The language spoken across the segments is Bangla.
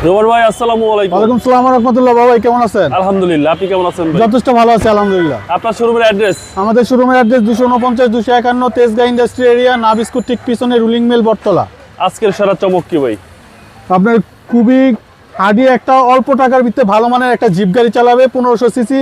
রোমান ভাই আসসালামু আলাইকুম। ওয়ালাইকুম আসসালাম ওয়া রাহমাতুল্লাহ। ভাই কেমন আছেন? আলহামদুলিল্লাহ, আপনি কেমন আছেন ভাই? যথেষ্ট ভালো আছি আলহামদুলিল্লাহ। আপনার শোরুমের অ্যাড্রেস? আমাদের শোরুমের অ্যাড্রেস 249 251 তেজগাঁ ইন্ডাস্ট্রি এরিয়া, নাবিস্কুট ঠিক পিছনে রুলিং মিল বটতলা। আজকের সেরা চমক কি ভাই? আপনার খুবই হার্ডি একটা অল্প টাকার ভিতরে ভালো মানের একটা জিপ গাড়ি চালাবে 1500 সিসি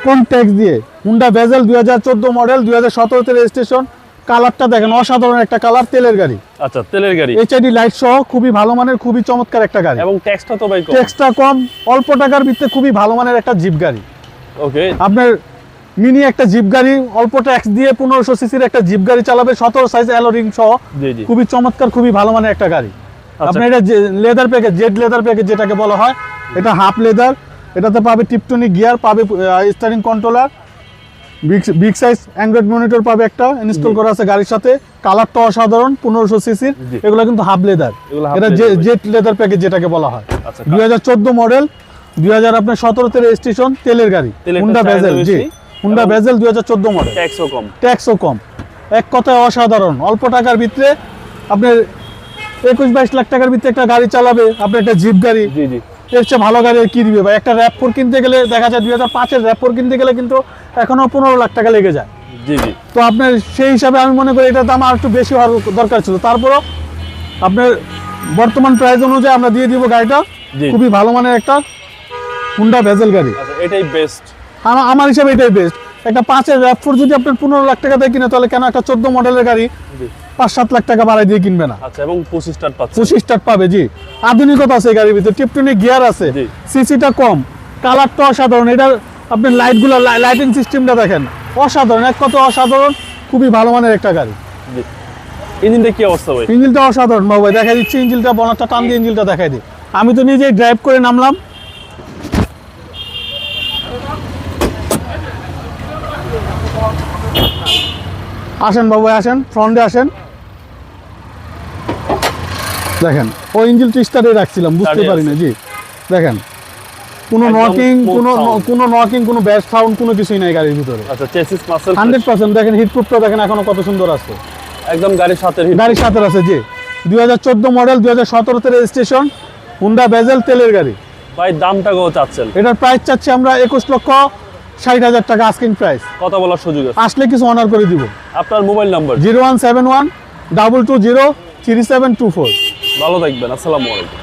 কম ট্যাক্স দিয়ে। হুন্ডা ভেজেল 2014 মডেল, 2017 তে রেজিস্ট্রেশন। কালারটা দেখেন, অসাধারণ একটা কালার, তেলের গাড়ি। আচ্ছা, তেলের গাড়ি, এইচআইডি লাইট সহ খুবই ভালো মানের, খুবই চমৎকার একটা গাড়ি। এবং ট্যাক্সটা তো ভাই কম। ট্যাক্সটা কম, অল্প টাকার ভিতরে খুবই ভালো মানের একটা জিপ গাড়ি। ওকে, আপনার মিনি একটা জিপ গাড়ি অল্প ট্যাক্স দিয়ে 1500 সিসির একটা জিপ গাড়ি চালাবে, 17 সাইজ অ্যালো রিং সহ। জি জি, খুবই চমৎকার, খুবই ভালো মানের একটা গাড়ি। আচ্ছা। আপনার এটা leather package, Z leather package যেটাকে বলা হয়, এটা হাফ লেদার। এটাতে পাবে টিপটনিক গিয়ার, পাবে steering controller, big size Android monitor পাবে একটা ইনস্টল করা আছে গাড়ির সাথে। কালারটা অসাধারণ, 1500 সিসির। জি। এগুলো কিন্তু হাফ লেদার, এগুলো half এটা leather ভাই। জেড লেদার প্যাকেজ যেটাকে বলা হয়। আচ্ছা, 2014 মডেল, 2017 তে রেজিস্ট্রেশন, তেলের গাড়ি। তেলের হুন্ডা একটা ভেজেল, চাহিদা জি বেশি। হুন্ডা এবং ভেজেল 2014 মডেল, ট্যাক্সও কম। ট্যাক্সও কম। এক কথায় অসাধারণ, অল্প টাকার ভিতরে আপনার 21-22 লাখ টাকার ভিতরে একটা গাড়ি চালাবে, আপনার একটা জিপ গাড়ি। জি জি, এর চেয়ে ভালো গাড়ি আর কি দিবে ভাই? একটা র্যাপ4 কিনতে গেলে দেখা যায় 2005-এর র্যাপ4 কিনতে গেলে কিন্তু এখনো 15 লাখ টাকা লেগে যায়। জি জি, তো আপনার সেই হিসাবে আমি মনে করি এটার দাম আর একটু বেশি হওয়ার দরকার ছিল। তারপরও আপনার বর্তমান প্রাইস অনুযায়ী আমরা দিয়ে দিব গাড়িটা। জি। খুবই ভালো মানের একটা হুন্ডা ভেজেল গাড়ি। আচ্ছা, এটাই বেস্ট। আমার হিসাবে এটাই বেস্ট। একটা 5-এর র্যাপ4 যদি আপনার 15 লাখ টাকা দিয়ে কিনে, তাহলে কেন একটা 14 মডেলের গাড়ি জি, 5-7 লাখ টাকা বাড়াই দিয়ে কিনবে না? আচ্ছা, এবং 25 স্টার পাচ্ছে। 25 স্টার্ট পাবে, জি। আধুনিকতা আছে এই গাড়ির ভিতরে, টিপটনিক গিয়ার আছে, জি। সিসিটা কম, কালারটা অসাধারণ। এটার আপনার লাইটগুলো, লাইটিং সিস্টেমটা দেখেন, অসাধারণ, এক কথা অসাধারণ। খুবই ভালো মানের একটা গাড়ি। জি, ইঞ্জিনটা কি অবস্থা ভাই? ইঞ্জিনটা অসাধারণ বাবু, দেখাই দিচ্ছি ইঞ্জিনটা, বনারটা টান দিয়ে ইঞ্জিনটা দেখাই দিই। আমি তো নিজেই ড্রাইভ করে নামলাম। আসেন বাবু, আসেন, ফ্রন্টে আসেন। দেখেন, ও ইঞ্জিন স্টার্টে রাখছিলাম, বুঝতে Start-এ পারি না, জি। দেখেন, কোনো একদম নকিং, smooth sound। কোনো ব্যাস সাউন্ড, কোনো কিছুই নাই গাড়ির ভিতরে। আচ্ছা, চেসিস মাসেল 100%। দেখেন হিটপ্রুফটা দেখেন এখনো কত সুন্দর আছে, একদম গাড়ির সাথে গাড়ির সাথে আছে, জি। 2014 মডেল, 2017 তে রেজিস্ট্রেশন, হুন্ডা ভেজেল, তেলের গাড়ি। ভাই দামটা কত চাচ্ছেন? এটার প্রাইস চাচ্ছি আমরা 21,60,000 টাকা আস্কিং প্রাইস। কথা বলার সুযোগ আছে? আসলে কিছু অনার করে দিব। আপনার মোবাইল নাম্বার? 0171 220 3724। ভালো থাকবেন, আসসালামু আলাইকুম।